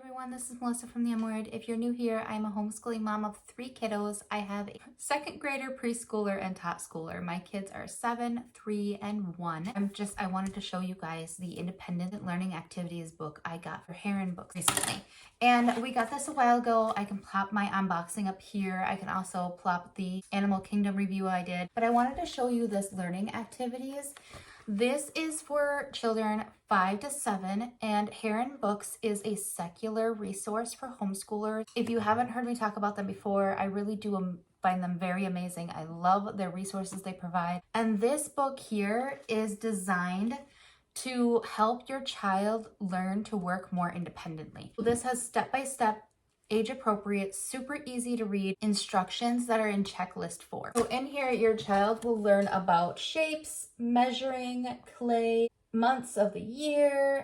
Everyone, this is Melissa from The M Word. If you're new here, I'm a homeschooling mom of 3 kiddos. I have a second grader, preschooler, and top schooler. My kids are 7, 3, and 1. I wanted to show you guys the independent learning activities book I got for Heron Books recently. And we got this a while ago. I can plop my unboxing up here. I can also plop the Animal Kingdom review I did. But I wanted to show you this learning activities. This is for children 5 to 7, and Heron Books is a secular resource for homeschoolers. If you haven't heard me talk about them before, I really do find them very amazing. I love their resources they provide. And this book here is designed to help your child learn to work more independently. This has step-by-step, age-appropriate, super easy to read instructions that are in checklist 4. So in here, your child will learn about shapes, measuring, clay, months of the year.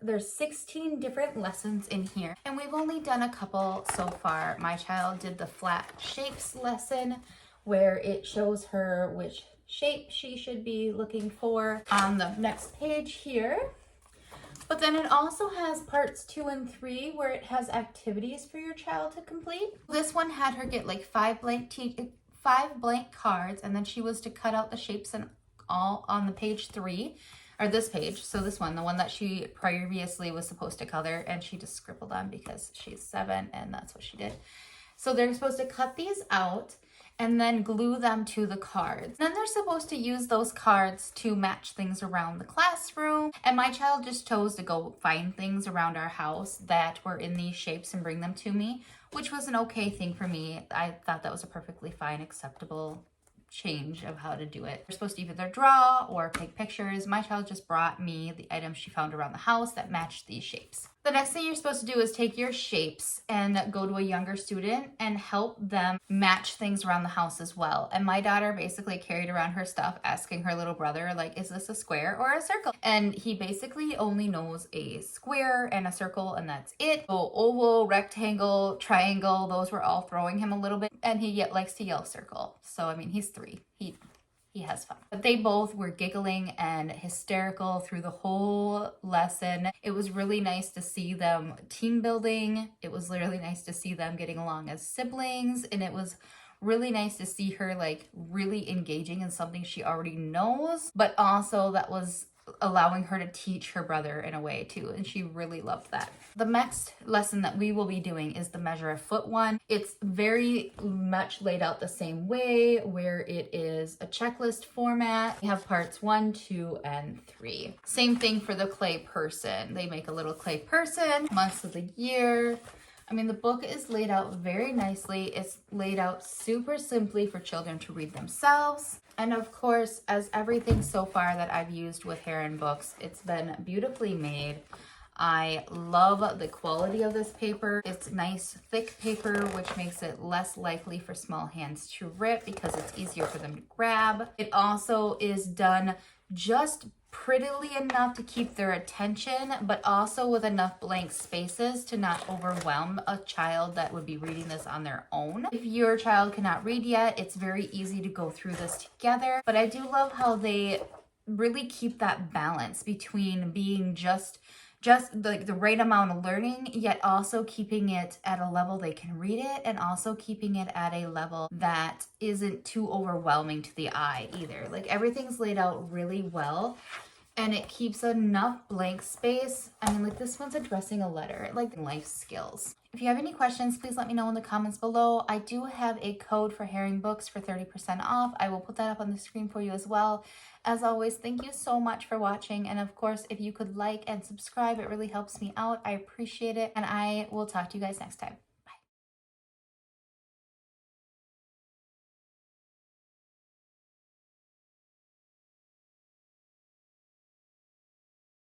There's 16 different lessons in here, and we've only done a couple so far. My child did the flat shapes lesson, where it shows her which shape she should be looking for on the next page here. But then it also has parts 2 and 3 where it has activities for your child to complete. This one had her get like 5 blank cards, and then she was to cut out the shapes and all on the page 3, or this page. So this one, the one that she previously was supposed to color, and she just scribbled on because she's 7 and that's what she did. So they're supposed to cut these out and then glue them to the cards. Then they're supposed to use those cards to match things around the classroom. And my child just chose to go find things around our house that were in these shapes and bring them to me, which was an okay thing for me. I thought that was a perfectly fine, acceptable change of how to do it. You're supposed to either draw or take pictures. My child just brought me the items she found around the house that matched these shapes. The next thing you're supposed to do is take your shapes and go to a younger student and help them match things around the house as well. And my daughter basically carried around her stuff asking her little brother, like, is this a square or a circle? And he basically only knows a square and a circle, and that's it. So oval, rectangle, triangle, those were all throwing him a little bit, and he likes to yell circle. So he's 3. He has fun. But they both were giggling and hysterical through the whole lesson. It was really nice to see them team building. It was really nice to see them getting along as siblings. And it was really nice to see her really engaging in something she already knows, but also that was allowing her to teach her brother in a way too, and she really loved that. The next lesson that we will be doing is the measure a foot one. It's very much laid out the same way, where it is a checklist format. We have parts 1, 2, and 3. Same thing for the clay person. They make a little clay person, months of the year. The book is laid out very nicely. It's laid out super simply for children to read themselves. And of course, as everything so far that I've used with Heron Books, it's been beautifully made. I love the quality of this paper. It's nice, thick paper, which makes it less likely for small hands to rip because it's easier for them to grab. It also is done just prettily enough to keep their attention, but also with enough blank spaces to not overwhelm a child that would be reading this on their own. If your child cannot read yet, it's very easy to go through this together. But I do love how they really keep that balance between being just like the right amount of learning, yet also keeping it at a level they can read it, and also keeping it at a level that isn't too overwhelming to the eye either. Everything's laid out really well, and it keeps enough blank space. This one's addressing a letter, life skills. If you have any questions, please let me know in the comments below. I do have a code for Heron Books for 30% off. I will put that up on the screen for you as well. As always, thank you so much for watching. And of course, if you could like and subscribe, it really helps me out. I appreciate it. And I will talk to you guys next time.